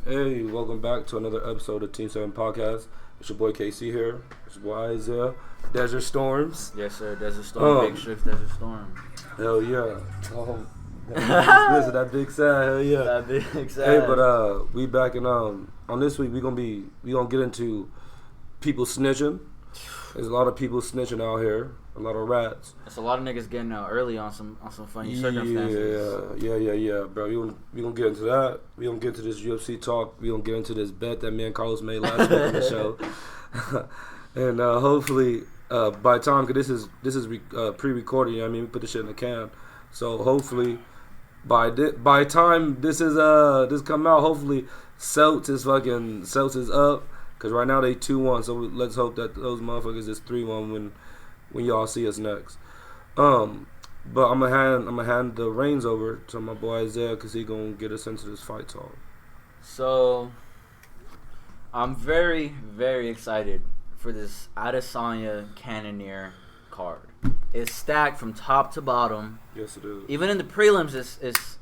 Hey, welcome back to another episode of Team 7 Podcast. It's your boy KC here. It's your boy Isiah. Desert Storms. Yes, sir. Desert Storm. Big Shift Desert Storm. Hell yeah. Oh, listen, that big sad. Hell yeah. That big sad. Hey, but we back and on this week we gonna get into people snitching. There's a lot of people snitching out here. A lot of rats. It's a lot of niggas getting out early on some funny circumstances. Yeah, bro. We gonna get into that. We gonna get into this UFC talk. We gonna get into this bet that me and Carlos made last week on the show. And hopefully, by the time, because this is pre-recorded. You know what I mean, we put the shit in the can. So hopefully, by time this come out, hopefully Celts is up. Cause right now they 2-1. So let's hope that those motherfuckers is 3-1 when y'all see us next. But I'm gonna hand the reins over to my boy Isiah, cause he gonna get us into this fight talk. So I'm very, very excited for this Adesanya Cannonier card. It's stacked from top to bottom. Yes, it is. Even in the prelims, it's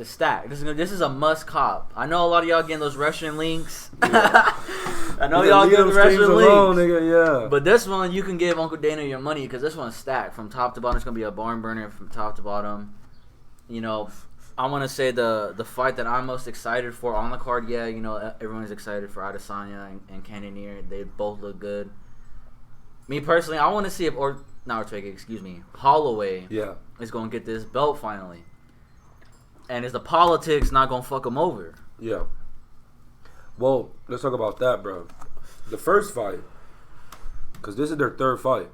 stacked. This is a must cop. I know a lot of y'all getting those Russian links. Yeah. I know y'all getting the Russian links. Alone, nigga, yeah. But this one, you can give Uncle Dana your money because this one's stacked from top to bottom. It's going to be a barn burner from top to bottom. You know, I want to say the fight that I'm most excited for on the card, yeah, you know, everyone's excited for Adesanya and Cannonier. They both look good. Me personally, I want to see if, Holloway is going to get this belt finally. And is the politics not going to fuck him over? Yeah. Well, let's talk about that, bro. The first fight, because this is their third fight.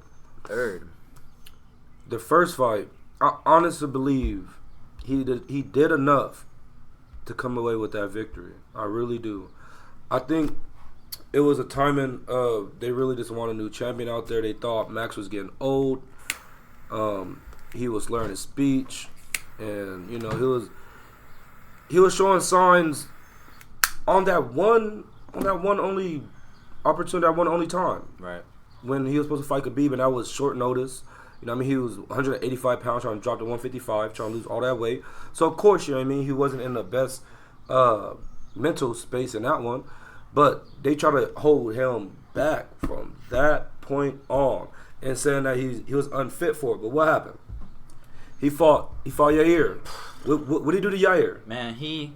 The first fight, I honestly believe he did enough to come away with that victory. I really do. I think it was a timing of they really just want a new champion out there. They thought Max was getting old. He was slurring his speech, and you know he was showing signs on that one only opportunity, that one only time. Right. When he was supposed to fight Khabib, and that was short notice. You know what I mean? He was 185 pounds, trying to drop to 155, trying to lose all that weight. So, of course, you know what I mean? He wasn't in the best mental space in that one. But they try to hold him back from that point on and saying that he was unfit for it. But what happened? He fought Yair. What did he do to Yair? Man, he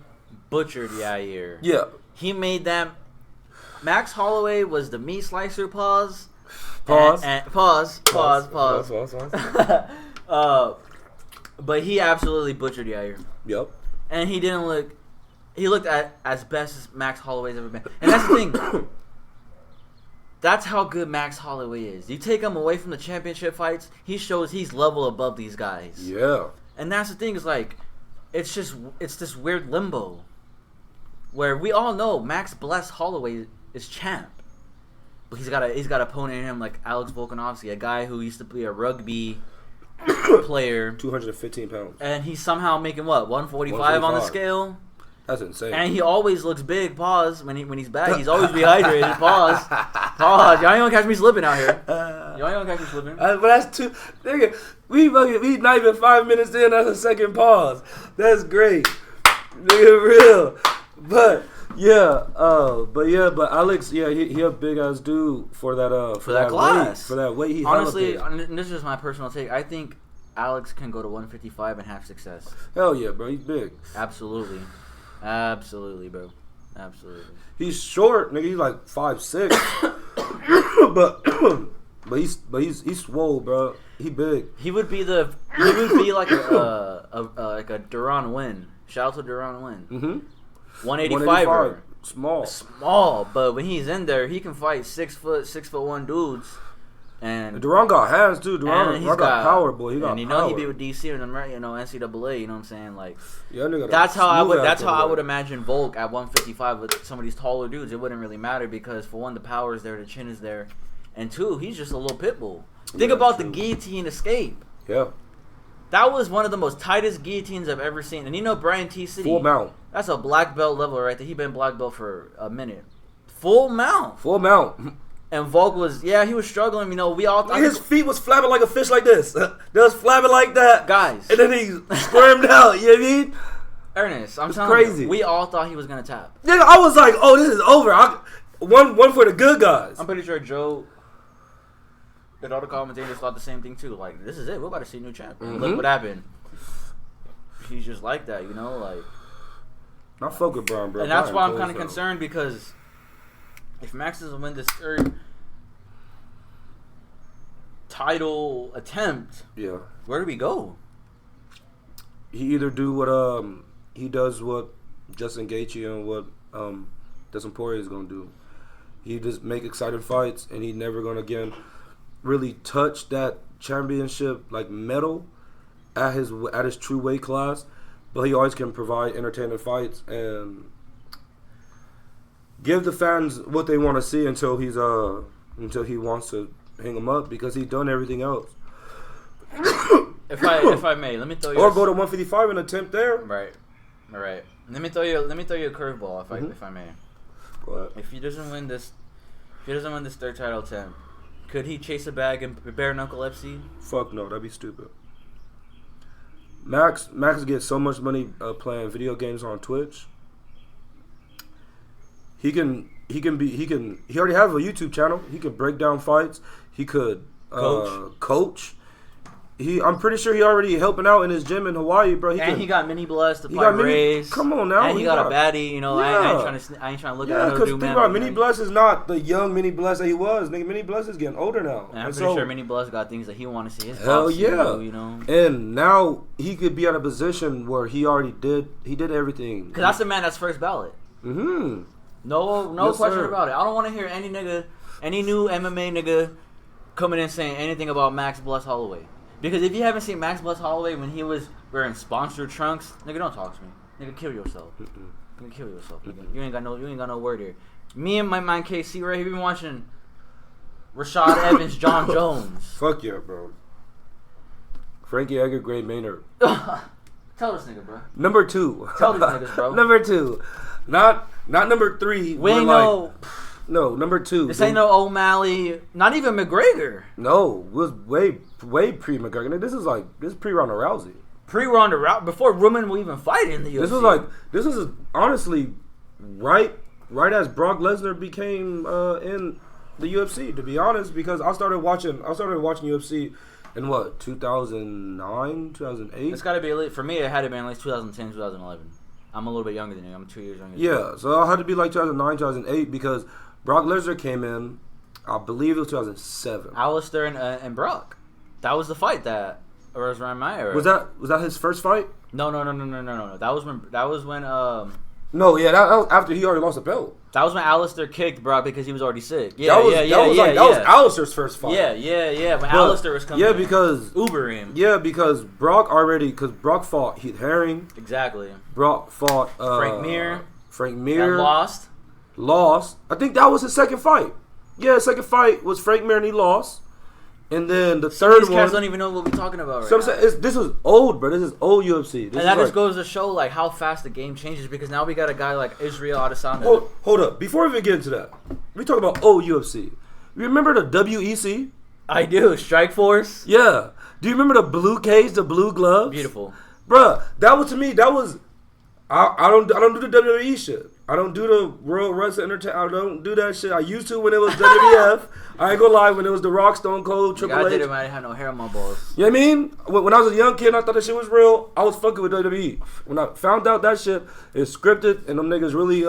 butchered Yair. Yeah. He made them. Max Holloway was the meat slicer. Pause. Pause. But he absolutely butchered Yair. Yep. And he didn't look. He looked as best as Max Holloway's ever been. And that's the thing. That's how good Max Holloway is. You take him away from the championship fights, he shows he's level above these guys. Yeah. And that's the thing, is like, it's this weird limbo where we all know Max Bless Holloway is champ. But he's got an opponent in him like Alex Volkanovski, a guy who used to be a rugby player. 215 pounds. And he's somehow making what, 145 on the scale? That's insane. And he always looks big. Pause. When he's back, he's always dehydrated. Pause. Y'all ain't gonna catch me slipping out here. Y'all ain't gonna catch me slipping. But that's too. Nigga, we not even 5 minutes in. That's a second pause. That's great. Nigga, real. But Alex, yeah, he a big ass dude for that for that class. For that weight, he honestly, and this is my personal take. I think Alex can go to 155 and have success. Hell yeah, bro. He's big. Absolutely, bro. Absolutely. He's short, nigga. He's like 5'6", but he's swole, bro. He big. He would be like a Duran Win. Shout out to Duran Win. Mm-hmm. 185. Small, but when he's in there, he can fight 6'1" dudes. And Duran got hands too. Duran got power, boy. He got and power. He be with DC and NCAA. You know what I'm saying? Like, yeah, nigga, that's how I would imagine Volk at 155 with some of these taller dudes. It wouldn't really matter because for one, the power is there, the chin is there, and two, he's just a little pit bull. Think about the guillotine escape. Yeah. That was one of the most tightest guillotines I've ever seen. And you know Brian T. City. Full mount. That's a black belt level right there. He been black belt for a minute. Full mount. And Volk was, he was struggling. You know, we all thought his feet was flapping like a fish like this. They was flapping like that. Guys. And then he squirmed out. You know what I mean? Ernest, I'm It's telling crazy. you, we all thought he was gonna tap. Nigga, I was like, oh, this is over. One for the good guys. I'm pretty sure Joe and all the commentators thought the same thing too. Like, this is it. We're about to see a new champ. Mm-hmm. Look what happened. He's just like that, you know, like. I fuck with Brian, bro. And that's why I'm Brian kind of Cole, concerned because if Max doesn't win this third title attempt, yeah, where do we go? he either do what he does what Justin Gaethje and what Dustin Poirier is gonna do. He just make exciting fights, and he never gonna again really touch that championship like medal at his true weight class. But he always can provide entertaining fights and give the fans what they want to see until he wants to hang them up because he's done everything else. If I may, let me throw you Or go to 155 and attempt there. Right. Let me throw you a curveball if I may. Go ahead. If he doesn't win this third title attempt, could he chase a bag and bare knuckle FC? Fuck no, that'd be stupid. Max gets so much money playing video games on Twitch. He already has a YouTube channel. He could break down fights. He could coach. I'm pretty sure he already helping out in his gym in Hawaii, bro. He got mini bloods to fight Rays. Come on now. And he got a baddie, you know. Yeah. I ain't trying to look at Yeah, another because dude, think man. about it, Mini Bless is not the young Mini Bless that he was. Nigga, Mini Bless is getting older now. And I'm pretty sure Mini Bloods got things that he want to see. His Hell boxing, yeah. you know. And now he could be at a position where he did everything. Because that's the man that's first ballot. Mm-hmm. No Yes, question sir. about it. I don't want to hear any new MMA nigga coming in saying anything about Max Bless Holloway. Because if you haven't seen Max Bless Holloway when he was wearing sponsored trunks, nigga, don't talk to me. Nigga, kill yourself. Nigga, kill yourself. Nigga. You ain't got no word here. Me and my man KC right here, we been watching Rashad Evans, John Jones. Fuck yeah, bro. Frankie Edgar, Gray Maynard. Tell this nigga, bro. Number 2. Tell these niggas, bro. Number 2. Not number 3. We ain't no. No, number 2. This ain't no O'Malley. Not even McGregor. No, it was way pre McGregor. This is pre Ronda Rousey. Pre-Ronda Rousey, before women will even fight in the UFC. This was honestly right as Brock Lesnar became in the UFC. To be honest, because I started watching UFC in what 2009, 2008. It's got to be elite. For me. It had to be at least 2010, 2011. I'm a little bit younger than you. I'm 2 years younger. Yeah, so I had to be like 2009, 2008 because Brock Lesnar came in. I believe it was 2007. Alistair and Brock. That was the fight that was around my era. Was that his first fight? No. That was when No, yeah, that was after he already lost the belt. That was when Alistair kicked Brock because he was already sick. That was Alistair's first fight. Yeah. When Alistair was coming, because Uber him. Yeah, because Brock fought Heath Herring. Exactly. Brock fought Frank Mir. And lost. I think that was his second fight. Yeah, his second fight was Frank Mir and he lost. And then the third These one. cats don't even know what we're talking about right So now. I'm saying, this is old, bro. This is old UFC. And that just goes to show like how fast the game changes because now we got a guy like Israel Adesanya. Hold up. Before we even get into that, we talk about old UFC. You remember the WEC? I do. Strike Force. Yeah. Do you remember the blue cage, the blue gloves? Beautiful. Bruh, that was to me, that was I don't do the WWE shit. I don't do the World Wrestling Entertainment. I don't do that shit. I used to when it was WWF. I ain't gonna lie, when it was The Rock, Stone Cold, Triple H. I did it when I didn't have no hair on my balls. You know what I mean? When I was a young kid and I thought that shit was real, I was fucking with WWE. When I found out that shit is scripted and them niggas really,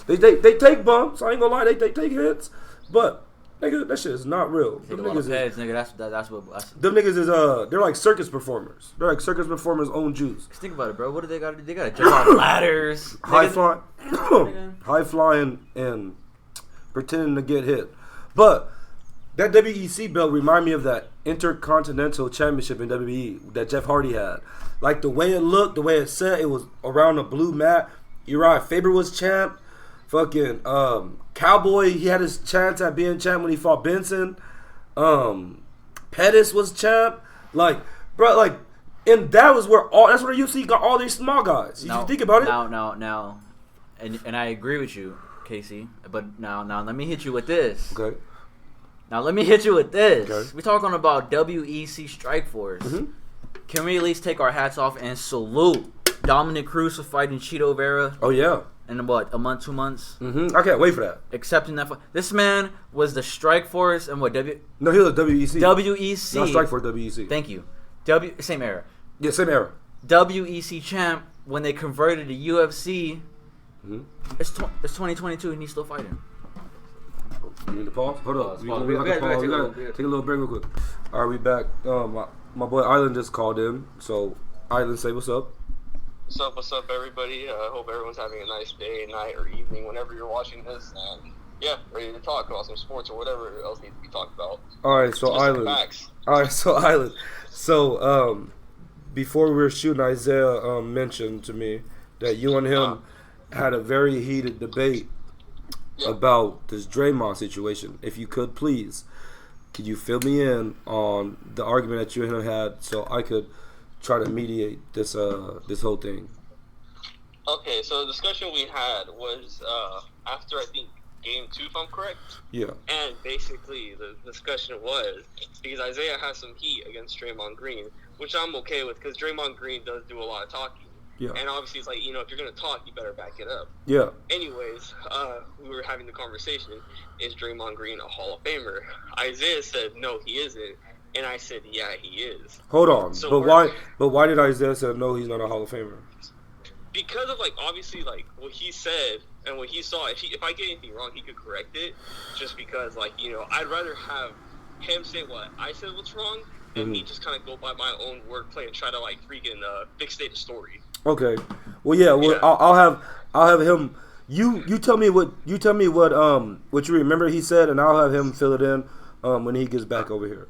they take bumps. I ain't gonna lie, they take hits. But, nigga, that shit is not real. Take a lot of heads, nigga. That's what. Them niggas is, they're like circus performers. They're like circus performers' own juice. Just think about it, bro. What do they got to do? They got to jump off ladders. High flying and pretending to get hit. But that WEC belt remind me of that Intercontinental Championship in WWE that Jeff Hardy had. Like the way it looked, the way it set, it was around a blue mat. Uriah Faber was champ. Fucking Cowboy, he had his chance at being champ when he fought Benson. Pettis was champ. Like, bro, like, and that's where the UFC got all these small guys. You think about it? Now. And I agree with you, Casey. But now let me hit you with this. Okay. Now let me hit you with this. Okay. We're talking about WEC Strike Force. Mm-hmm. Can we at least take our hats off and salute Dominic Cruz was fighting Chito Vera. Oh yeah. In what, a month, 2 months? I can't wait for that. Accepting that fight. This man was the Strikeforce and what No, he was WEC. WEC. Not Strikeforce, WEC. Thank you. Same era. Yeah, same era. WEC champ when they converted to UFC. It's 2022 and he's still fighting. You need to pause? Hold up. We gotta take a little break real quick. All right, we back. My boy Island just called in. So, Island, say what's up. What's up, everybody? I hope everyone's having a nice day, night, or evening whenever you're watching this. And, yeah, ready to talk about some sports or whatever else needs to be talked about. All right, so Island. So, before we were shooting, Isiah mentioned to me that you and him had a very heated debate about this Draymond situation. If you could, please, could you fill me in on the argument that you and him had so I could try to mediate this whole thing? Okay, so the discussion we had was after, I think, Game 2, if I'm correct. Yeah. And basically, the discussion was because Isiah has some heat against Draymond Green, which I'm okay with because Draymond Green does do a lot of talking. Yeah. And obviously, it's like, you know, if you're going to talk, you better back it up. Yeah. Anyways, we were having the conversation, is Draymond Green a Hall of Famer? Isiah said, no, he isn't. And I said, yeah, he is. Hold on. So but why did Isiah say, no, he's not a Hall of Famer? Because of, like, obviously, like, what he said and what he saw. If I get anything wrong, he could correct it. Just because, like, you know, I'd rather have him say what I said what's wrong than me just kind of go by my own wordplay and try to, like, freaking fixate the story. Okay. Well, yeah. Well, yeah. I'll have him. You tell me what you remember he said, and I'll have him fill it in when he gets back over here.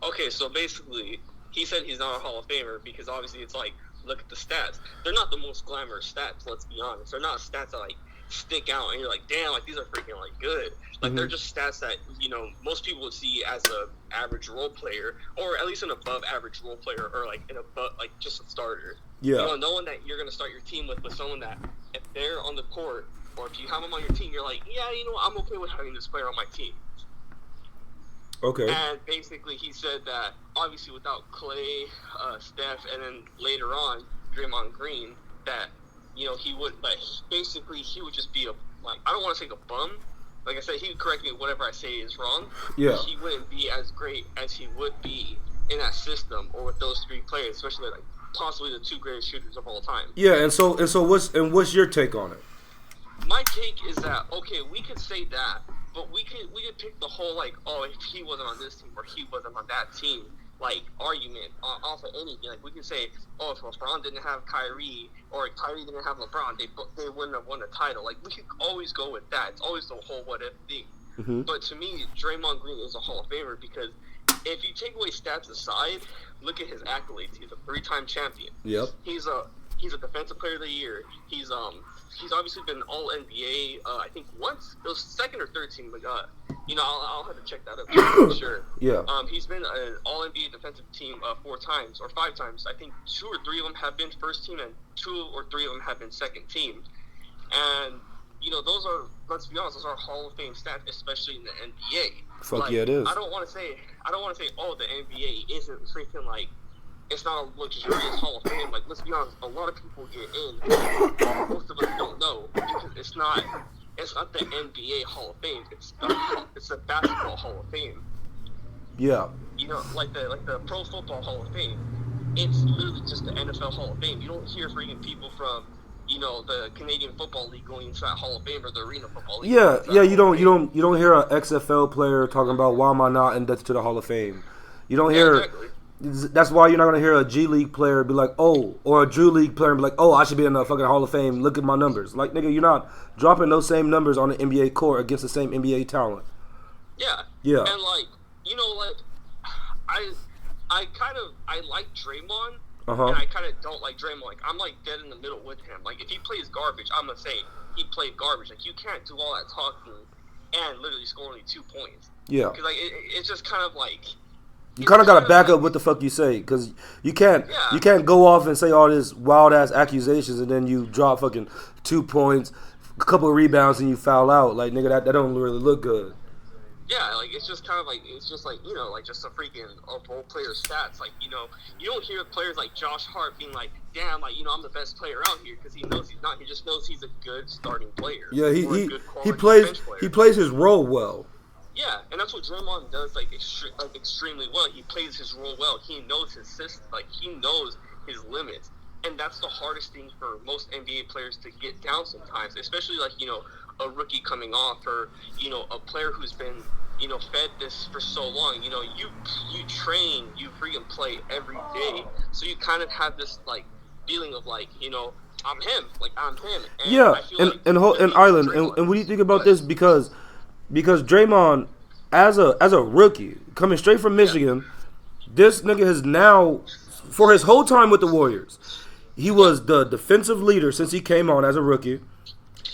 Okay. So basically, he said he's not a Hall of Famer because obviously it's like, look at the stats. They're not the most glamorous stats. Let's be honest. They're not stats that like stick out and you're like, damn, like these are freaking like good. Like they're just stats that, you know, most people would see as a average role player or at least an above average role player or like an above, like just a starter. Yeah. You know, knowing that you're going to start your team with someone that if they're on the court or if you have them on your team, you're like, yeah, you know what, I'm okay with having this player on my team. Okay. And basically he said that obviously without Clay, Steph, and then later on Draymond Green, that, you know, he would, like, basically he would just be I don't want to say a bum. Like I said, he would correct me whatever I say is wrong. Yeah. He wouldn't be as great as he would be in that system or with those three players, especially like possibly the two greatest shooters of all time. Yeah, and so what's your take on it? My take is that, okay, we could say that, but we could pick the whole, like, oh, if he wasn't on this team or he wasn't on that team, like, argument off of anything. Like, we could say, oh, if LeBron didn't have Kyrie or Kyrie didn't have LeBron, they wouldn't have won the title. Like, we could always go with that. It's always the whole what-if thing. But to me, Draymond Green is a Hall of Famer because if you take away stats aside, look at his accolades. He's a 3-time champion. Yep. He's a defensive player of the year. He's obviously been all NBA. I think once it was second or third team, but you know, I'll have to check that up for sure. Yeah. He's been an all NBA defensive team 4 times or 5 times. I think 2 or 3 of them have been first team, and 2 or 3 of them have been second team. And you know, those are, let's be honest, those are Hall of Fame stats, especially in the NBA. Fuck like, yeah, it is. I don't want to say, oh, the NBA isn't freaking like, it's not a luxurious Hall of Fame. Like, let's be honest, a lot of people get in. Most of us don't know because it's not the NBA Hall of Fame. It's the basketball Hall of Fame. Yeah. You know, like the Pro Football Hall of Fame. It's literally just the NFL Hall of Fame. You don't hear freaking people from, you know, the Canadian Football League going into that Hall of Fame or the Arena Football League. Yeah. You don't hear an XFL player talking about why am I not inducted to the Hall of Fame. You don't hear. Exactly. That's why you're not going to hear a G League player be like, oh, or a Drew League player be like, oh, I should be in the fucking Hall of Fame. Look at my numbers. Like, nigga, you're not dropping those same numbers on the NBA court against the same NBA talent. Yeah. Yeah. And, like, you know, like, I like Draymond, and I kind of don't like Draymond. Like, I'm, like, dead in the middle with him. Like, if he plays garbage, I'm going to say he played garbage. Like, you can't do all that talking and literally score only 2 points. Yeah. Because, like, it's just kind of, like... You kind of got to back up what the fuck you say, because you can't go off and say all this wild-ass accusations and then you drop fucking 2 points, a couple of rebounds, and you foul out. Like, nigga, that don't really look good. Yeah, like it's just kind of like it's just like like just a freaking role player stats. Like you don't hear players like Josh Hart being like, damn, like I'm the best player out here because he knows he's not. He just knows he's a good starting player. Yeah, he plays his role well. Yeah, and that's what Draymond does like extremely well. He plays his role well. He knows his system. Like he knows his limits, and that's the hardest thing for most NBA players to get down sometimes, especially like a rookie coming off or a player who's been fed this for so long. You train, you freaking play every day, so you kind of have this like feeling of like I'm him, and yeah. And Island, and what do you think about this? Because Draymond as a rookie coming straight from Michigan, this nigga has now, for his whole time with the Warriors, he was the defensive leader since he came on as a rookie.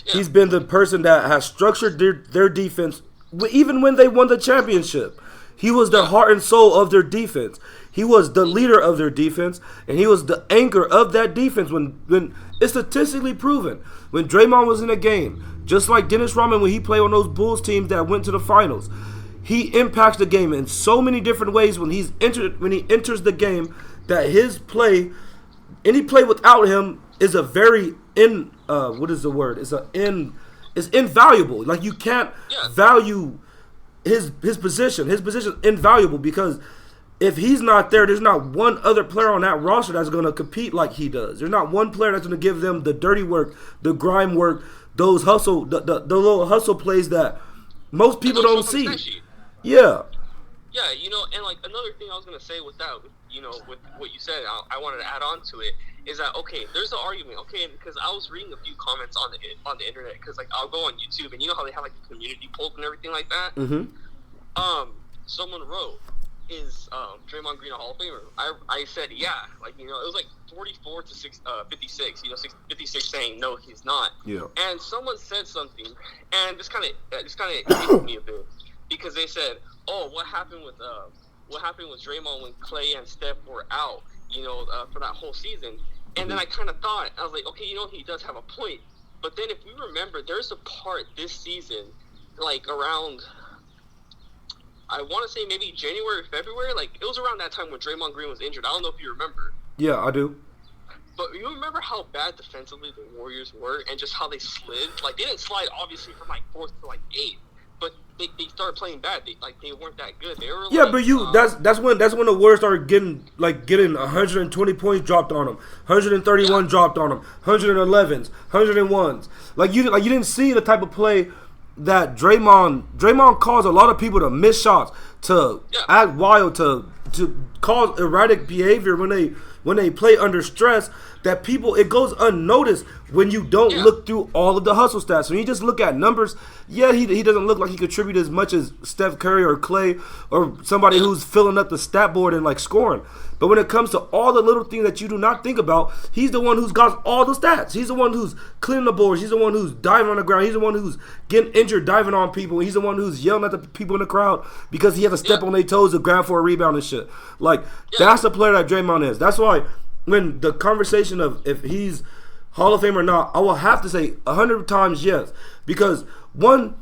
Yeah. He's been the person that has structured their defense. Even when they won the championship, he was the heart and soul of their defense. He was the leader of their defense, and he was the anchor of that defense. When it's statistically proven, when Draymond was in a game, just like Dennis Rodman when he played on those Bulls teams that went to the finals, he impacts the game in so many different ways when he enters the game that his play, any play without him is a very it's invaluable. Like you can't value his position. His position is invaluable because if he's not there, there's not one other player on that roster that's going to compete like he does. There's not one player that's going to give them the dirty work, the grime work, those hustle, the little hustle plays that most people don't see. Yeah. Yeah, and like another thing I was gonna say with that, with what you said, I wanted to add on to it is that there's an argument, because I was reading a few comments on the internet, because like I'll go on YouTube and you know how they have like the community polls and everything like that. Mm-hmm. Someone wrote, "Is Draymond Green a Hall of Famer?" I said, yeah, like it was like 44 to 56, 56 saying no, he's not. Yeah. And someone said something, and this kind of hit me a bit because they said, "Oh, what happened with Draymond when Clay and Steph were out, for that whole season?" And then I kind of thought, I was like, okay, he does have a point. But then if we remember, there's a part this season, like around, I want to say maybe January, February, like it was around that time when Draymond Green was injured. I don't know if you remember. Yeah, I do. But you remember how bad defensively the Warriors were and just how they slid? Like they didn't slide obviously from like 4th to like 8th. But they started playing bad. They weren't that good. They were that's when the Warriors started getting 120 points dropped on them, 131 dropped on them, 111s, 101s. Like you didn't see the type of play that Draymond caused a lot of people to miss shots, to act wild, to cause erratic behavior when they play under stress. That it goes unnoticed when you don't look through all of the hustle stats. When you just look at numbers, he doesn't look like he contributed as much as Steph Curry or Clay or somebody who's filling up the stat board and like scoring. But when it comes to all the little things that you do not think about, he's the one who's got all the stats. He's the one who's cleaning the boards. He's the one who's diving on the ground. He's the one who's getting injured diving on people. He's the one who's yelling at the people in the crowd because he has to step on their toes to grab for a rebound and shit. Like that's the player that Draymond is. That's why when the conversation of if he's Hall of Fame or not, I will have to say 100 times yes. Because one,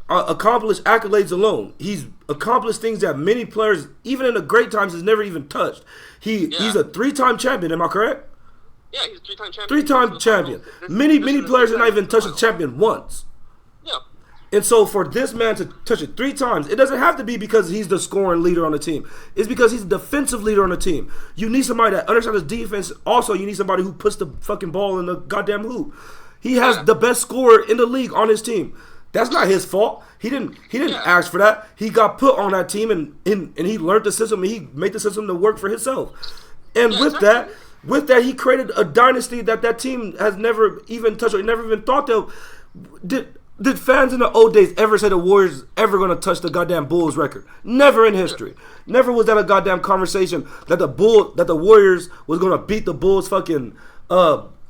accomplished accolades alone. He's accomplished things that many players, even in the great times, has never even touched. He's a 3-time champion, am I correct? Yeah, he's a 3-time champion. 3-time champion. Many players have not even touched a champion once. Yeah. And so for this man to touch it 3 times, it doesn't have to be because he's the scoring leader on the team. It's because he's the defensive leader on the team. You need somebody that understands defense. Also, you need somebody who puts the fucking ball in the goddamn hoop. He has the best scorer in the league on his team. That's not his fault. He didn't ask for that. He got put on that team and he learned the system and he made the system to work for himself. And with that, he created a dynasty that team has never even touched or never even thought of. Did fans in the old days ever say the Warriors ever going to touch the goddamn Bulls record? Never in history. Never was that a goddamn conversation that the Warriors was going to beat the Bulls fucking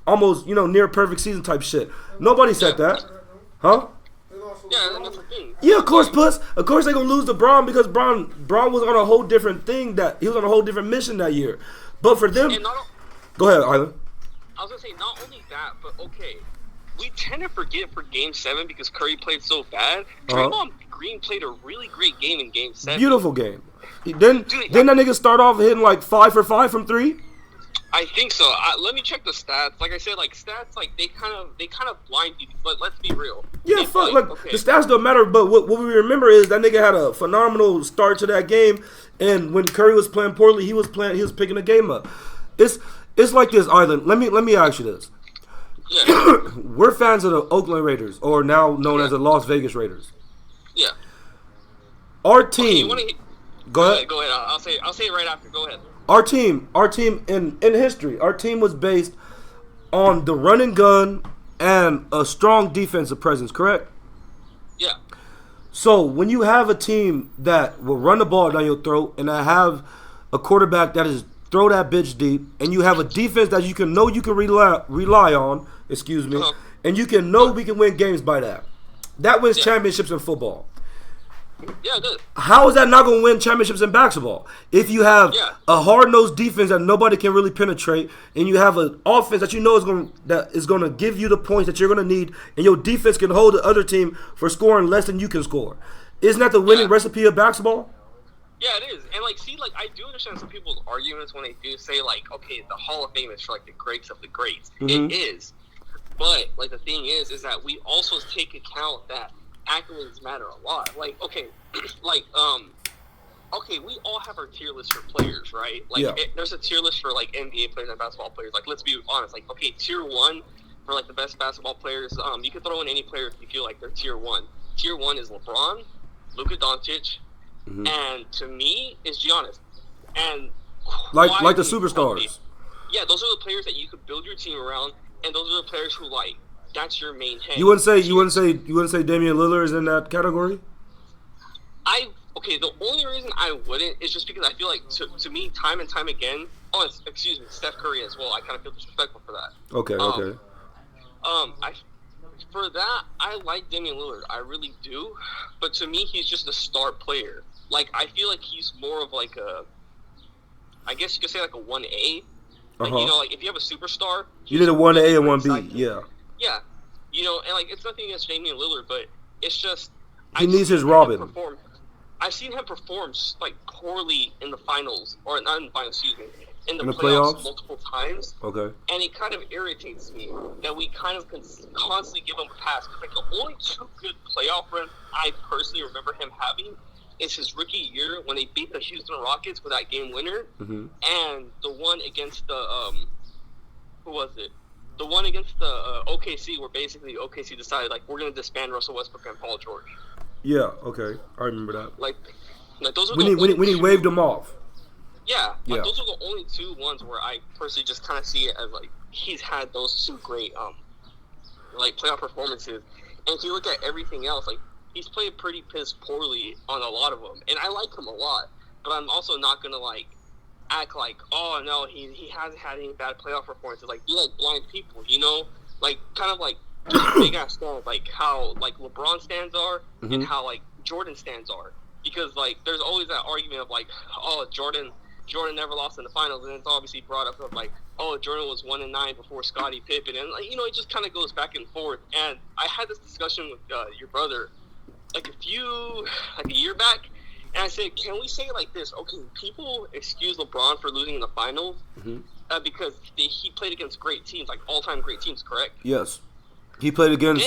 almost near perfect season type shit. Nobody said that. Huh? Yeah, that's the thing. Yeah, of course, Puss. Of course they're going to lose to Braun because Braun was on a whole different thing. He was on a whole different mission that year. But for them... Go ahead, Island. I was going to say, not only that, but okay... We tend to forget for Game 7 because Curry played so bad. Draymond Green played a really great game in Game 7. Beautiful game. Didn't that nigga start off hitting like 5 for 5 from 3? I think so. Let me check the stats. Like I said, like stats, like they kind of blind you. But let's be real. Yeah, fuck. Like the stats don't matter. But what we remember is that nigga had a phenomenal start to that game. And when Curry was playing poorly, he was picking the game up. It's like this, Island. Let me ask you this. Yeah. We're fans of the Oakland Raiders, or now known as the Las Vegas Raiders. Yeah. Our team. Okay, go ahead. Go ahead. I'll say it right after. Go ahead. Our team in history, our team was based on the run and gun and a strong defensive presence, correct? Yeah. So when you have a team that will run the ball down your throat and that have a quarterback that is throw that bitch deep, and you have a defense that you can rely on, and you can know we can win games by that. That wins championships in football. Yeah, it does. How is that not going to win championships in basketball? If you have a hard-nosed defense that nobody can really penetrate, and you have an offense that you know is going to give you the points that you're going to need, and your defense can hold the other team for scoring less than you can score. Isn't that the winning recipe of basketball? Yeah, it is. And, like, see, like, I do understand some people's arguments when they do say, like, okay, the Hall of Fame is for, like, the greats of the greats. Mm-hmm. It is. But, like, the thing is that we also take account that accolades matter a lot. Like, okay, okay, we all have our tier list for players, right? Like, there's a tier list for, like, NBA players and basketball players. Like, let's be honest. Like, okay, tier 1 for, like, the best basketball players, you can throw in any player if you feel like they're tier 1. Tier 1 is LeBron, Luka Doncic, and to me, is Giannis. And like the superstars. Yeah, those are the players that you could build your team around, and those are the players who, like, that's your main head. You wouldn't say Damian Lillard is in that category? The only reason I wouldn't is just because I feel like to me, time and time again. Oh, excuse me, Steph Curry as well. I kind of feel disrespectful for that. Okay. For that, I like Damian Lillard. I really do. But to me, he's just a star player. Like, I feel like he's more of like I guess you could say like a 1A. Like, you know, like if you have a superstar. You did a 1A and 1B, yeah. Yeah. You know, and like it's nothing against Damian Lillard, but it's just. He needs his Robin. I've seen him perform like poorly in the finals, or not in the finals, excuse me, in the playoffs multiple times. Okay. And it kind of irritates me that we kind of constantly give him a pass. Like the only 2 good playoff runs I personally remember him having is his rookie year when they beat the Houston Rockets for that game winner, and the one against the who was it? The one against the OKC, where basically OKC decided like we're gonna disband Russell Westbrook and Paul George. Yeah, okay, I remember that. Like those are when he waved them off. Yeah, like those are the only 2 ones where I personally just kind of see it as like he's had those 2 great like playoff performances. And if you look at everything else, like he's played pretty piss poorly on a lot of them, and I like him a lot. But I'm also not gonna like act like, oh no, he hasn't had any bad playoff performances. Like, be like blind people, you know, like kind of like big ass stands, like how like LeBron stands are and how like Jordan stands are. Because like there's always that argument of like, oh, Jordan never lost in the finals, and it's obviously brought up of like, oh, Jordan was 1-9 before Scottie Pippen, and like, you know, it just kind of goes back and forth. And I had this discussion with your brother like a year back. And I said, can we say it like this? Okay, people excuse LeBron for losing in the finals because he played against great teams, like all-time great teams, correct? Yes, he played against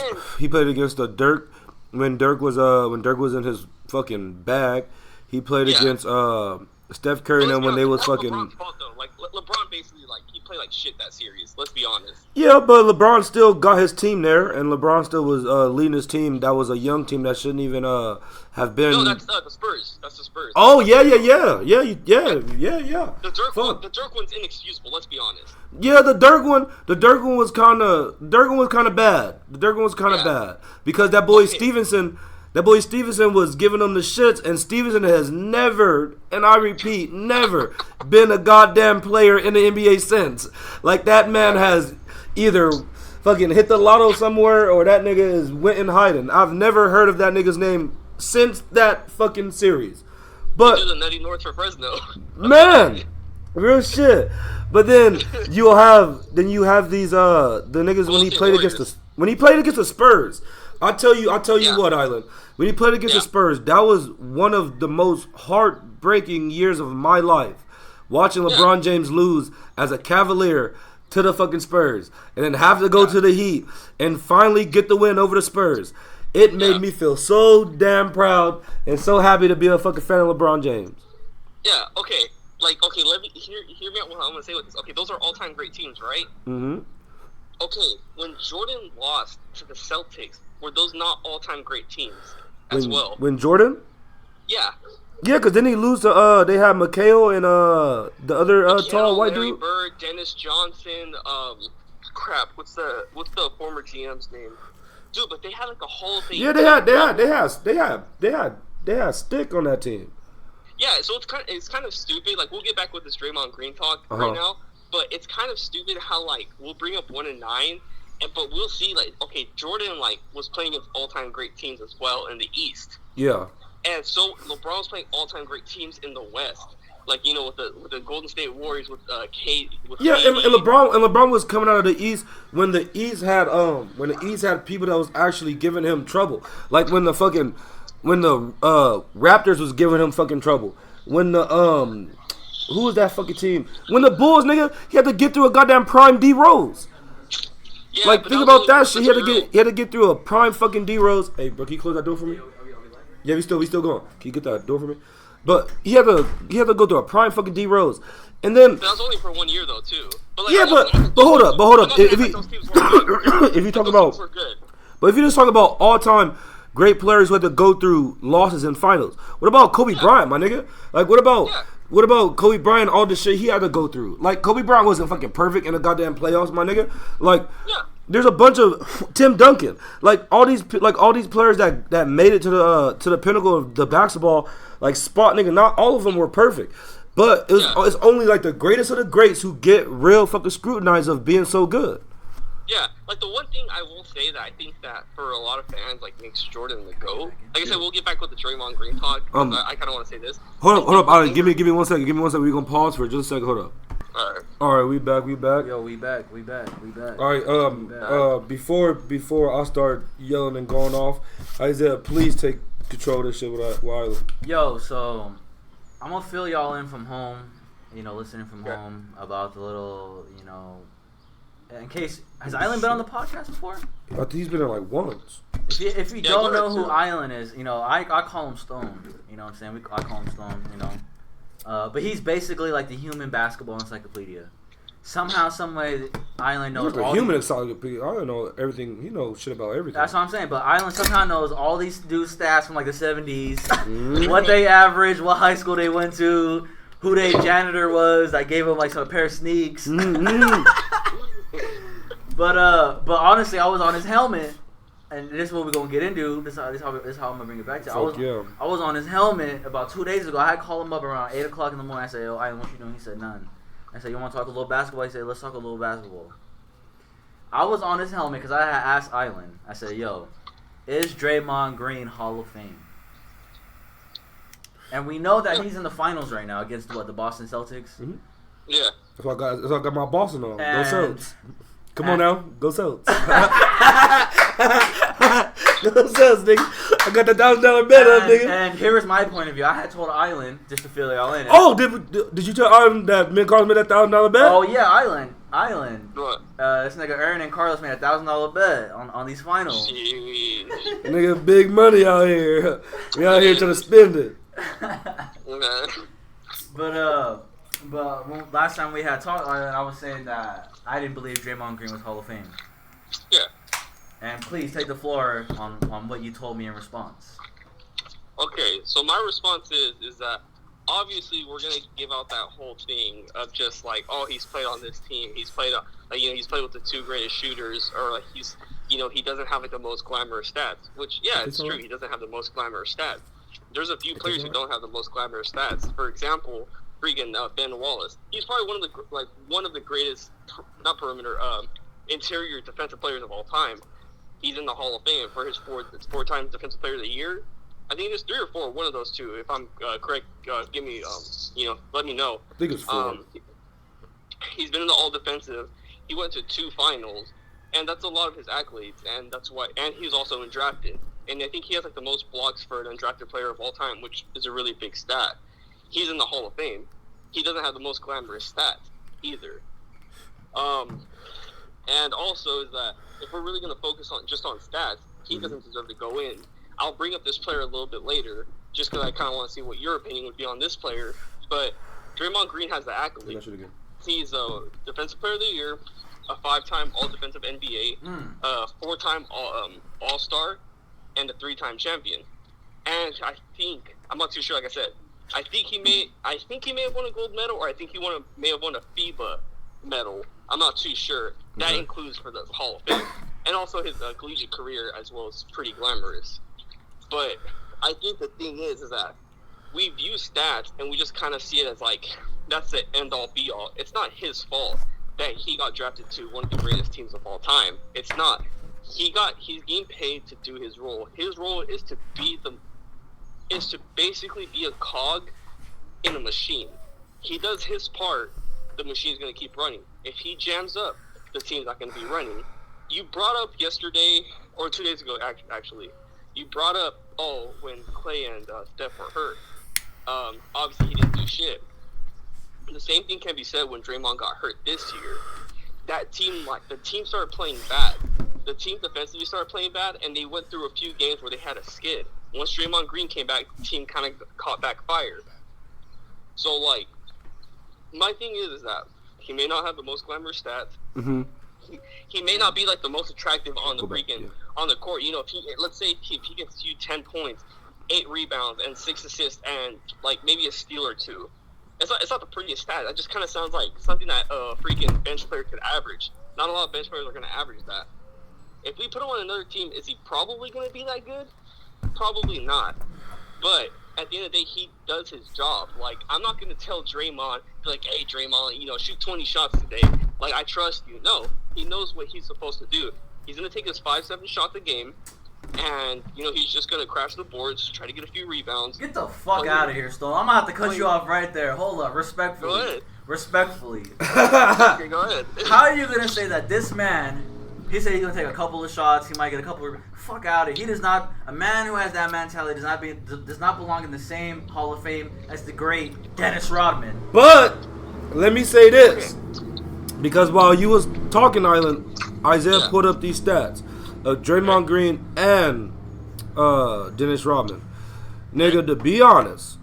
the Dirk when Dirk was in his fucking bag. He played against Steph Curry and when they was fucking. LeBron's fault, though. Like LeBron basically like he played like shit that series. Let's be honest. Yeah, but LeBron still got his team there, and LeBron still was leading his team. That was a young team that shouldn't even have been. No, that's the Spurs. That's the Spurs. Oh yeah. The Dirk one's inexcusable. Let's be honest. Yeah, the Dirk one was kind of bad. The Dirk one was kind of bad because that boy Stevenson was giving them the shits, and Stevenson has never, and I repeat, never been a goddamn player in the NBA since. Like, that man has either fucking hit the lotto somewhere or that nigga is went in hiding. I've never heard of that nigga's name since that fucking series. But he did the Nutty North for Fresno. Man, real shit. But then you have these the niggas when he played against the Spurs. I tell you Yeah. what, Island. When he played against the Spurs, that was one of the most heartbreaking years of my life. Watching LeBron James lose as a Cavalier to the fucking Spurs, and then have to go to the Heat and finally get the win over the Spurs. It made me feel so damn proud and so happy to be a fucking fan of LeBron James. Yeah. Okay. Like, okay, let me hear me out. What I'm gonna say with this. Okay, those are all-time great teams, right? Mm-hmm. Okay, when Jordan lost to the Celtics, were those not all-time great teams as well? When Jordan? Yeah. Yeah, because then he lose to they had McHale and the other tall white Larry dude. Bird, Dennis Johnson. Crap. What's the former GM's name? Dude, but they had like a Hall of Fame. Yeah, they had Stick on that team. Yeah, so it's kind of stupid. Like, we'll get back with this Draymond Green talk right now, but it's kind of stupid how, like, we'll bring up 1 and 9, but we'll see, like, okay, Jordan, like, was playing against all-time great teams as well in the East. Yeah. And so LeBron's playing all-time great teams in the West. Like, you know, with the Golden State Warriors with Kate. Yeah, and LeBron was coming out of the East when the East had people that was actually giving him trouble. Like when the Raptors was giving him fucking trouble. When the who was that fucking team? When the Bulls, nigga, he had to get through a goddamn prime D Rose. Yeah, like think about that shit. He had to get through a prime fucking D Rose. Hey, bro, can you close that door for me? Yeah, we still going. Can you get that door for me? But he had to go through a prime fucking D Rose, and then. But that was only for 1 year though, too. But like, yeah, but hold up. If you talk about, but if you just talk about all time great players who had to go through losses in finals, what about Kobe Bryant, my nigga? Like, what about Kobe Bryant? All the shit he had to go through. Like, Kobe Bryant wasn't fucking perfect in the goddamn playoffs, my nigga. Like. Yeah. There's a bunch of Tim Duncan, like all these players that made it to the pinnacle of the basketball like spot, nigga. Not all of them were perfect, but it's only like the greatest of the greats who get real fucking scrutinized of being so good. Yeah, like the one thing I will say that I think that for a lot of fans like makes Jordan the GOAT. Like I said, we'll get back with the Draymond Green talk. I kind of want to say this. Hold up, Ollie, give me 1 second. Give me 1 second. We're gonna pause for just a second. Hold up. All right, we back. Yo, we back. All right, before I start yelling and going off, Isiah, please take control of this shit with Island. Yo, so I'm gonna fill y'all in from home, listening from home about the little, in case, has Island been on the podcast before? I think he's been on like once. If you don't know who Island is, I call him Stone. You know what I'm saying? I call him Stone. But he's basically like the human basketball encyclopedia. Somehow, some way, Island knows all. Human encyclopedia. I don't know everything. He knows shit about everything. That's what I'm saying. But Island somehow knows all these dudes' stats from like the 70s, what they averaged, what high school they went to, who their janitor was that gave him like a pair of sneaks. But honestly, I was on his helmet. And this is what we're gonna get into. This is how I'm gonna bring it back to. I was on his helmet about 2 days ago. I had called him up around 8:00 in the morning. I said, "Yo, Island, what you doing?" He said, "None." I said, "You want to talk a little basketball?" He said, "Let's talk a little basketball." I was on his helmet because I had asked Island. I said, "Yo, is Draymond Green Hall of Fame?" And we know that he's in the finals right now against the Boston Celtics. Mm-hmm. Yeah, that's why I got my Boston on. Go Celtics. Come on now, go Celtics. Go Celtics, nigga. I got the $1,000 bet up, nigga. And here is my point of view. I had told Island, just to fill y'all in. Oh, did you tell Island that me and Carlos made that $1,000 bet? Oh yeah, Island. What? This nigga Aaron and Carlos made a $1,000 bet on these finals. Nigga, big money out here. We out here trying to spend it. But last time we had talked, I was saying that I didn't believe Draymond Green was Hall of Fame. Yeah. And please take the floor on what you told me in response. Okay, so my response is that obviously we're gonna give out that whole thing of just like, oh, he's played on this team, he's played he's played with the 2 greatest shooters, or like he doesn't have like the most glamorous stats. Which it's true, he doesn't have the most glamorous stats. There's a few players who don't have the most glamorous stats. For example, freaking Ben Wallace. He's probably one of the greatest, not perimeter, interior defensive players of all time. He's in the Hall of Fame for his 4 times Defensive Player of the Year. I think it's 3 or 4, one of those 2. If I'm correct, give me, let me know. I think it's 4. He's been in the All Defensive. He went to 2 finals. and that's a lot of his accolades, and that's why. And he's also undrafted, and I think he has like the most blocks for an undrafted player of all time, which is a really big stat. He's in the Hall of Fame. He doesn't have the most glamorous stats either. And also is that if we're really going to focus on just on stats, he doesn't deserve to go in. I'll bring up this player a little bit later, just because I kind of want to see what your opinion would be on this player. But Draymond Green has the accolade. He's a Defensive Player of the Year, a 5-time All-Defensive NBA, a 4-time All-Star, and a 3-time champion. And I think, I'm not too sure, like I said, I think he may have won a gold medal, or I think he may have won a FIBA medal. I'm not too sure. That includes for the Hall of Fame. And also his collegiate career as well is pretty glamorous. But I think the thing is that we view stats and we just kind of see it as like, that's the end-all be-all. It's not his fault that he got drafted to one of the greatest teams of all time. It's not. He's getting paid to do his role. His role is to basically be a cog in a machine. He does his part, the machine's going to keep running. If he jams up, the team's not going to be running. You brought up yesterday, or 2 days ago, actually, you brought up, when Clay and Steph were hurt. Obviously, he didn't do shit. The same thing can be said when Draymond got hurt this year. The team started playing bad. The team defensively started playing bad, and they went through a few games where they had a skid. Once Draymond Green came back, the team kind of caught back fire. So, like, my thing is that he may not have the most glamorous stats. Mm-hmm. He may not be like the most attractive on the on the court. You know, let's say if he gets you 10 points, 8 rebounds, and 6 assists, and like maybe a steal or 2. It's not the prettiest stat. That just kind of sounds like something that a freaking bench player could average. Not a lot of bench players are going to average that. If we put him on another team, is he probably going to be that good? Probably not. But at the end of the day, he does his job. Like, I'm not going to tell Draymond, like, hey, Draymond, shoot 20 shots today. Like, I trust you. No, he knows what he's supposed to do. He's going to take his 5-7 shots a game, and, he's just going to crash the boards, try to get a few rebounds. Get the fuck out of here, Stone. I'm going to have to cut you off right there. Hold up. Respectfully. Go ahead. Respectfully. Okay, go ahead. How are you going to say that this man, he said he's going to take a couple of shots, he might get a couple of... Fuck out of here. He does not... A man who has that mentality does not belong in the same Hall of Fame as the great Dennis Rodman. But, let me say this. Because while you was talking, Isaiah put up these stats of Draymond Green and Dennis Rodman. Nigga, to be honest,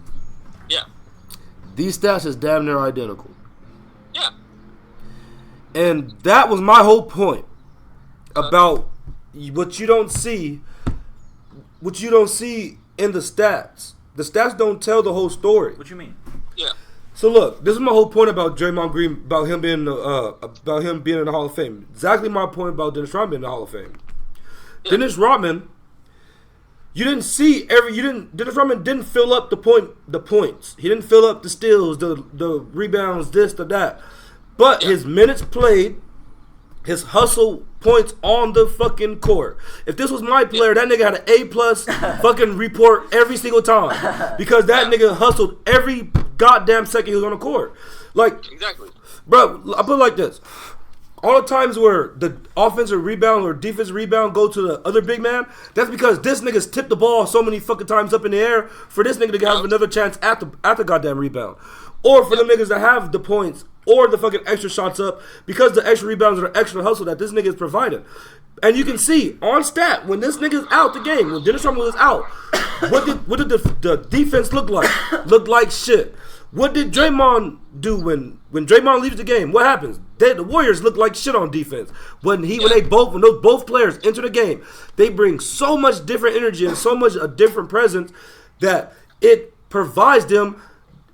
these stats is damn near identical. Yeah. And that was my whole point about what you don't see in the stats. The stats don't tell the whole story. What you mean? Yeah. So look, this is my whole point about Draymond Green, about him being in the Hall of Fame. Exactly my point about Dennis Rodman in the Hall of Fame. Yeah. Dennis Rodman, Dennis Rodman didn't fill up the points. He didn't fill up the steals, the rebounds, this, the that. But his minutes played, his hustle points on the fucking court. If this was my player, that nigga had an A+ fucking report every single time. Because that nigga hustled every goddamn second he was on the court. Like, exactly. Bro, I put it like this. All the times where the offensive rebound or defensive rebound go to the other big man, that's because this nigga's tipped the ball so many fucking times up in the air for this nigga to have another chance at the goddamn rebound. Or for them niggas that have the points or the fucking extra shots up because the extra rebounds or the extra hustle that this nigga is providing. And you can see on stat, when this nigga's out the game, when Dennis Rodman was out, what did the defense look like? Looked like shit. What did Draymond do when Draymond leaves the game? What happens? The Warriors look like shit on defense. When those both players enter the game, they bring so much different energy and so much a different presence that it provides them.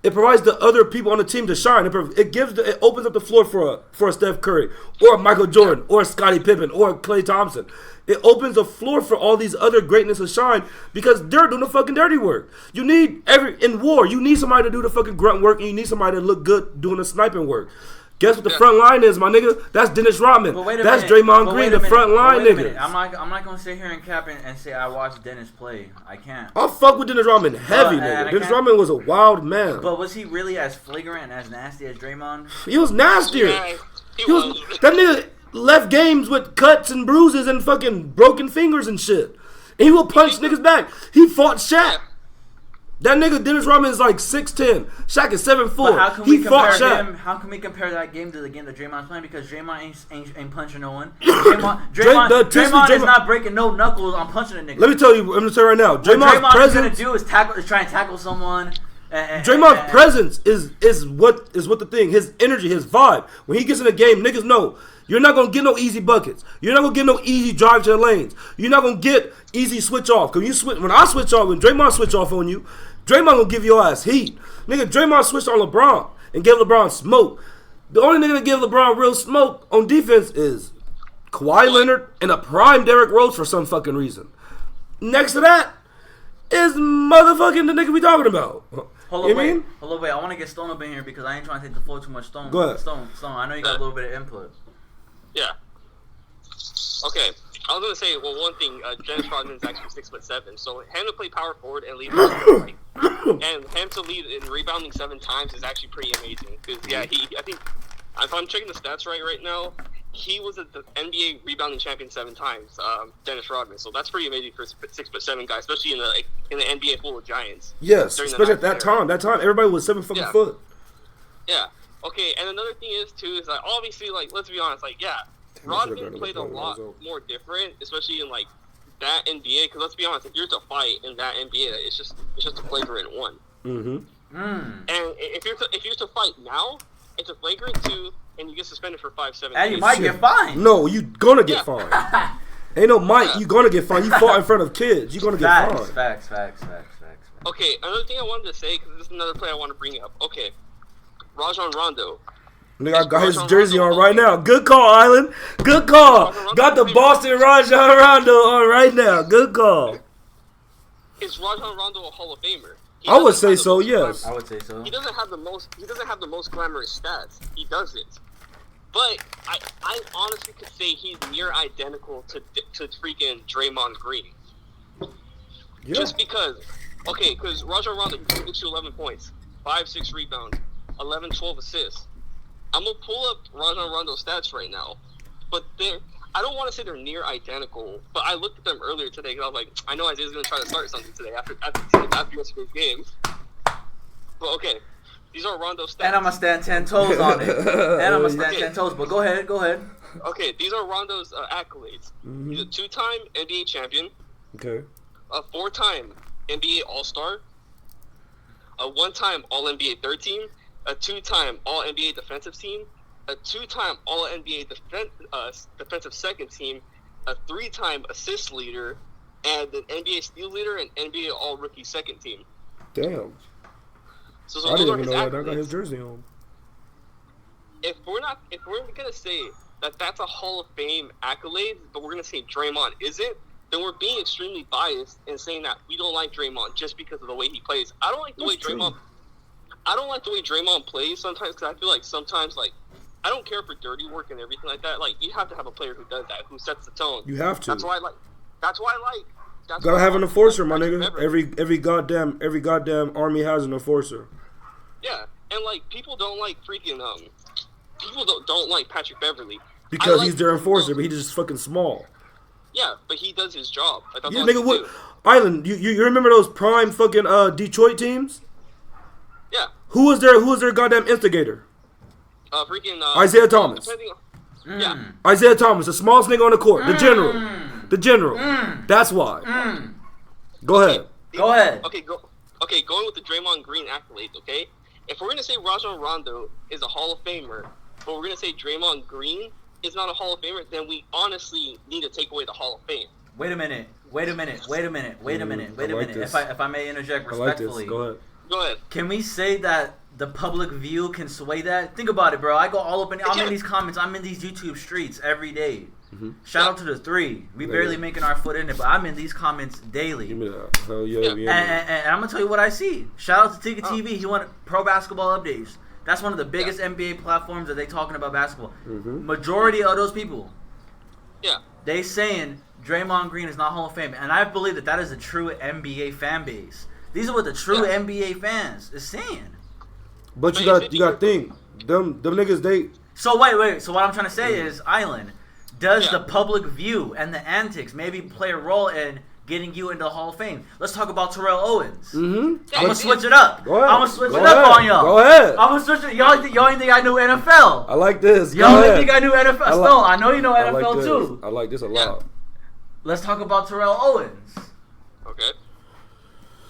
It provides the other people on the team to shine. It opens up the floor for a Steph Curry or a Michael Jordan or a Scottie Pippen or a Klay Thompson. It opens the floor for all these other greatness to shine because they're doing the fucking dirty work. You need in war, you need somebody to do the fucking grunt work and you need somebody to look good doing the sniping work. Guess what the front line is, my nigga? That's Dennis Rodman. That's Draymond Green, the front line nigga. I'm not gonna sit here and cap and say I watched Dennis play. I can't. I'll fuck with Dennis Rodman heavy, nigga. Dennis Rodman was a wild man. But was he really as flagrant and as nasty as Draymond? He was nastier. Yeah, he was. That nigga, left games with cuts and bruises and fucking broken fingers and shit. And he will punch niggas back. He fought Shaq. That nigga Dennis Rodman is like 6'10". Shaq is 7'4". He fought Shaq. How can we compare that game to the game that Draymond's playing? Because Draymond ain't punching no one. Draymond is not breaking no knuckles on punching a nigga. Let me tell you right now. Draymond's presence is gonna do is try and tackle someone. Draymond's presence is what the thing. His energy, his vibe. When he gets in a game, niggas know you're not gonna get no easy buckets. You're not gonna get no easy drive to the lanes. You're not gonna get easy switch off. Cause when Draymond switch off on you, Draymond gonna give your ass heat. Nigga, Draymond switched on LeBron and gave LeBron smoke. The only nigga that give LeBron real smoke on defense is Kawhi Leonard and a prime Derrick Rose for some fucking reason. Next to that is motherfucking the nigga we talking about. Hold on, wait. I want to get Stone up in here because I ain't trying to take the floor too much. Stone. Go ahead. Stone. I know you got a little bit of input. Yeah. Okay. I was gonna say, well, one thing, Dennis Rodman is actually 6'7", so him to play power forward and lead, and him to lead in rebounding 7 times is actually pretty amazing. Because I think if I'm checking the stats right now, he was the NBA rebounding champion 7 times, Dennis Rodman. So that's pretty amazing for a 6'7" guy, especially in the NBA full of giants. Yes, especially at that time. That time, everybody was 7 fucking foot. Yeah. Okay, and another thing is too is obviously let's be honest, Rodman played a lot more different, especially in that NBA. Because let's be honest, if you're to fight in that NBA, it's just a flagrant 1. Mm-hmm. And if you're to fight now, it's a flagrant 2, and you get suspended for 5-7. And you might get fined. No, you gonna get fined. Ain't no might. You gonna get fined. You fought in front of kids. You gonna get fined. Facts. Okay, another thing I wanted to say, because this is another play I want to bring up. Okay, Rajon Rondo. Nigga, I got his jersey on right now. Good call, Island. Good call. Got the Boston Rajon Rondo on right now. Good call. Is Rajon Rondo a Hall of Famer? I would say so. Yes. I would say so. He doesn't have the most glamorous stats. He doesn't. But I honestly could say he's near identical to freaking Draymond Green. Yeah. Just because, because Rajon Rondo gets you 11 points, 5-6 rebounds, 11-12 assists. I'm gonna pull up Rajon Rondo's stats right now, but I don't want to say they're near identical, but I looked at them earlier today because I was like, I know Isaiah's gonna try to start something today after yesterday's game. But okay, these are Rondo's stats. And I'm gonna stand 10 toes on it. And I'm gonna stand 10 toes. But go ahead. Okay, these are Rondo's accolades. Mm-hmm. He's a 2-time NBA champion. Okay. A 4-time NBA All-Star. A 1-time All-NBA third team. A 2-time All-NBA defensive team, a 2-time All-NBA defensive second team, a 3-time assist leader, and an NBA steal leader and NBA All-Rookie second team. Damn. So I didn't even know that. I got his jersey on. If we're gonna say that that's a Hall of Fame accolade, but we're gonna say Draymond isn't, then we're being extremely biased in saying that we don't like Draymond just because of the way he plays. I don't like the way Draymond plays sometimes because I feel like sometimes I don't care for dirty work and everything like that. You have to have a player who does that, who sets the tone. You have to. That's why I like. Gotta have an enforcer, my nigga. Every goddamn army has an enforcer. Yeah, and people don't like freaking people don't like Patrick Beverly because he's their enforcer, but he's just fucking small. Yeah, but he does his job. Yeah, nigga, what? Island, you remember those prime fucking Detroit teams? Yeah. Who was their goddamn instigator? Isiah Thomas. Yeah. Isiah Thomas, the smallest nigga on the court, the general. That's why. Go ahead. Okay, going with the Draymond Green accolades, okay? If we're gonna say Rajon Rondo is a Hall of Famer, but we're gonna say Draymond Green is not a Hall of Famer, then we honestly need to take away the Hall of Fame. Wait a minute. If I may interject respectfully. I like this. Go ahead. Can we say that the public view can sway that? Think about it, bro. I go all up I'm in these comments. I'm in these YouTube streets every day. Mm-hmm. Shout out to the 3. We barely making our foot in it, but I'm in these comments daily. Give me that. Hell yeah. And I'm going to tell you what I see. Shout out to Ticket TV. He wanted pro basketball updates. That's one of the biggest NBA platforms that they talking about basketball. Mm-hmm. Majority of those people, they saying Draymond Green is not Hall of Fame. And I believe that is a true NBA fan base. These are what the true NBA fans is saying. But you got to think, them niggas, they... So wait. So what I'm trying to say is, Island, Does the public view and the antics maybe play a role in getting you into the Hall of Fame? Let's talk about Terrell Owens. Mm-hmm. I'm gonna switch it up. Go ahead. I'm gonna switch it up on y'all. Go ahead. I'm gonna switch it. Y'all ain't think I knew NFL. I like this. Y'all ain't think I knew NFL. Stone, I know you know NFL too. I like this a lot. Let's talk about Terrell Owens. Okay.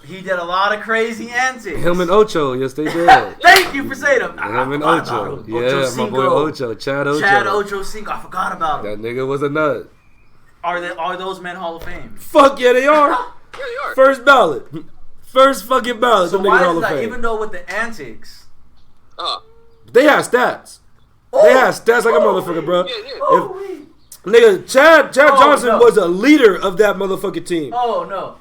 He did a lot of crazy antics. Him and Ocho, yes they did. Thank you for saying them. Him and Ocho. Yeah, my boy Ocho. Chad Ochocinco. I forgot about him. That nigga was a nut. Are those men Hall of Fame? Fuck yeah, they are. Yeah, they are. First ballot. First fucking ballot. So Them why niggas is Hall of that? Fame. Even though with the antics, They had stats. They had stats like a motherfucker, bro. Yeah. Nigga, Chad Johnson was a leader of that motherfucking team. Oh no.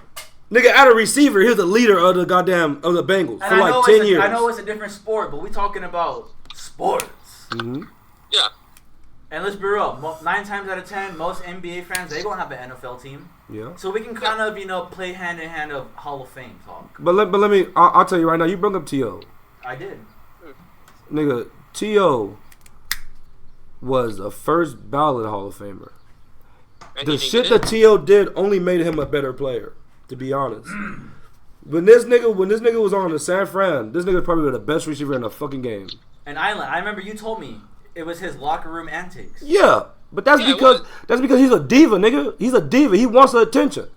Nigga, at a receiver, he was the leader of the Bengals And for like 10 years. I know it's a different sport, but we talking about sports. Mm-hmm. Yeah. And let's be real, 9 times out of 10, most NBA fans, they gonna have an NFL team. Yeah. So we can kind of, play hand in hand of Hall of Fame talk. But let me, I'll tell you right now, you brought up T.O. I did. Nigga, T.O. was a first ballot Hall of Famer. And The shit that T.O. did only made him a better player, to be honest. When this nigga was on the San Fran, this nigga probably the best receiver in the fucking game. And Island, I remember you told me it was his locker room antics. Yeah, but that's because he's a diva, nigga. He's a diva. He wants the attention.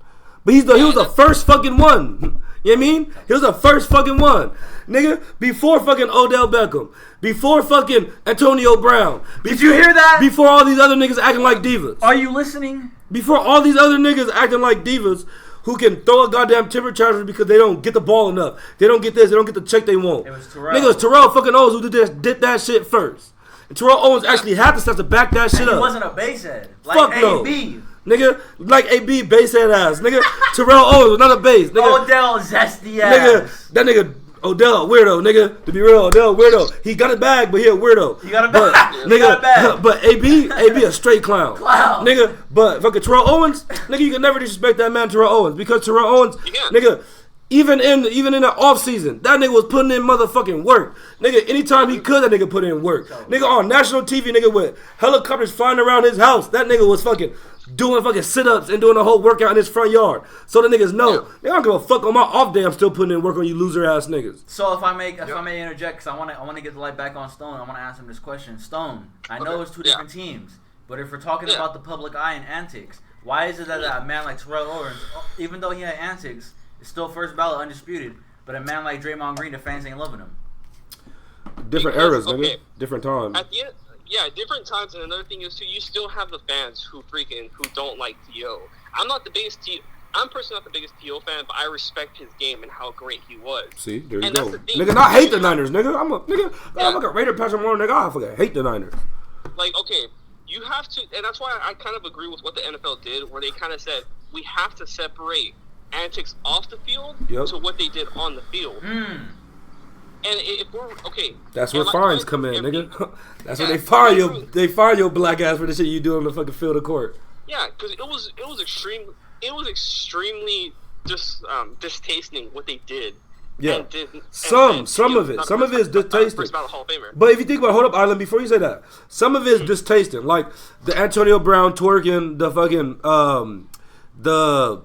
But he was the first fucking one. You know what I mean? He was the first fucking one. Nigga, before fucking Odell Beckham. Before fucking Antonio Brown. Did you hear that? Before all these other niggas acting like divas. Are you listening? Before all these other niggas acting like divas who can throw a goddamn temper charger because they don't get the ball enough. They don't get this. They don't get the check they want. It was Terrell. Nigga, it was Terrell fucking Owens who did that shit first. And Terrell Owens actually had the stats to back that shit up. He wasn't a basehead. Like Fuck no. AB. Nigga, like AB basehead ass. Nigga, Terrell Owens was not a base. Nigga, Odell zesty ass. nigga, that nigga Odell weirdo. Nigga, to be real, Odell weirdo. He got a bag, but he a weirdo. He got a bag. Nigga, He got a bag. But AB a straight clown. Clown. Nigga, but fucking Terrell Owens, nigga, you can never disrespect that man, Terrell Owens, because Terrell Owens, nigga. Even in the off season, that nigga was putting in motherfucking work. Nigga, anytime he could, that nigga put in work. Nigga on national TV, nigga with helicopters flying around his house. That nigga was fucking doing fucking sit-ups and doing a whole workout in his front yard. So the niggas know. Nigga, I don't give a fuck on my off day. I'm still putting in work on you loser ass niggas. So if I may interject, because I want to get the light back on Stone. I want to ask him this question. Stone, I know it's two different teams, but if we're talking about the public eye and antics, why is it that a man like Terrell Owens, even though he had antics, is still first ballot undisputed, but a man like Draymond Green, the fans ain't loving him? Different eras, nigga. Different times. At the end, yeah, different times. And another thing is too, you still have the fans who don't like T.O. I'm personally not the biggest T.O. fan, but I respect his game and how great he was. See, there you go. Nigga, I hate the Niners, nigga. I'm a Raider Patrick Moore, nigga. I fucking hate the Niners. Like, okay, you have to, and that's why I kind of agree with what the NFL did, where they kind of said, we have to separate antics off the field to what they did on the field. And if we're that's where fines come in, nigga. That's when they fire your black ass for the shit you do on the fucking field of court. Yeah, because it was extremely distasteful what they did. Yeah, some of it is distasteful. But if you think about, hold up, Island, before you say that, some of it is distasteful, like the Antonio Brown twerking, the fucking the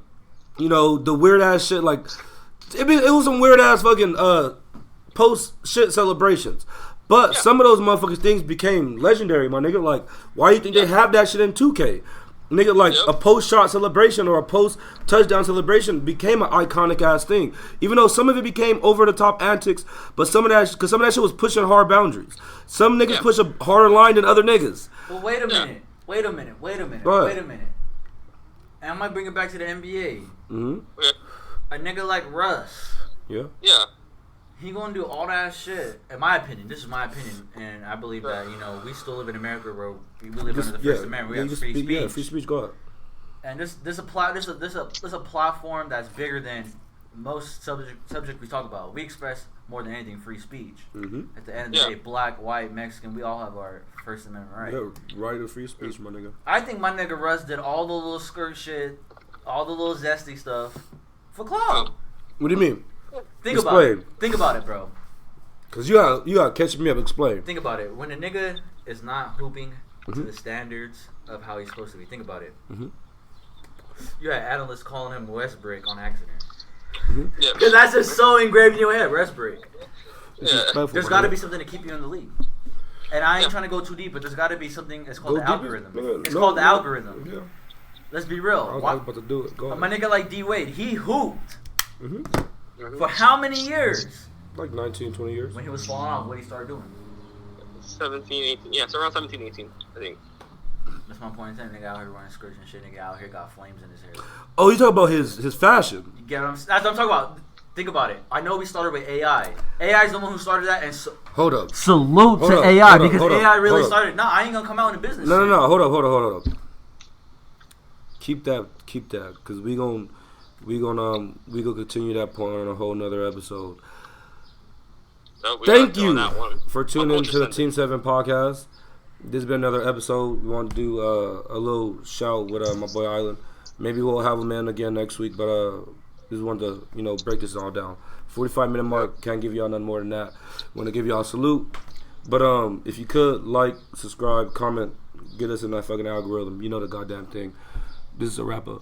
weird ass shit. Like it was some weird ass fucking post shit celebrations. But some of those motherfuckers things became legendary, my nigga. Like, why do you think they have that shit in 2K? Nigga, like a post shot celebration or a post touchdown celebration became an iconic ass thing. Even though some of it became over the top antics, but some of that shit was pushing hard boundaries. Some niggas push a harder line than other niggas. Well, wait a minute. And I might bring it back to the NBA. Mm-hmm. A nigga like Russ. Yeah. He gonna do all that shit. In my opinion, this is my opinion, and I believe that we still live in America where we live under the First Amendment. We have free speech. Yeah, free speech. Go ahead. And this a platform that's bigger than most subject we talk about. We express more than anything free speech. Mm-hmm. At the end of the day, black, white, Mexican, we all have our First Amendment right. Yeah, right of free speech, my nigga. I think my nigga Russ did all the little skirt shit, all the little zesty stuff for clout. What do you mean? Think about it, bro. Cause you gotta catch me up. Explain. Think about it. When a nigga is not hooping to the standards of how he's supposed to be. Think about it. Mm-hmm. You had analysts calling him Westbrook on accident. Mm-hmm. Yeah. Because that's just so engraved in your head, Westbrook. Yeah. There's got to be something to keep you in the league. And I ain't trying to go too deep, but there's got to be something. It's called the algorithm. It's called the algorithm. Yeah. Let's be real. I was about to do it. Go ahead. My nigga like D Wade, he hooped Mm-hmm. for how many years? Like 19, 20 years. When he was falling off, what he started doing? 17, 18. Yeah, it's around 17, 18, I think. That's my point in time. Nigga out here running skirts and shit. Nigga out here got flames in his hair. Oh, you talking about his fashion? You get what that's what I'm talking about. Think about it. I know we started with AI. AI is the one who started that, and Hold up. salute Hold to up, AI hold up, because hold up, AI really hold up. started. Nah, I ain't gonna come out in the business. No. shit. Hold up. Keep that, because we gonna continue that point on a whole nother episode. So we Thank gotta do you that one. for tuning into the Ultra Team 7 podcast. This has been another episode. We want to do a little shout with my boy Island. Maybe we'll have him in again next week, but just wanted to break this all down. 45-minute mark, can't give y'all nothing more than that. Want to give y'all a salute, but if you could like, subscribe, comment, get us in that fucking algorithm. You know the goddamn thing. This is a wrap up.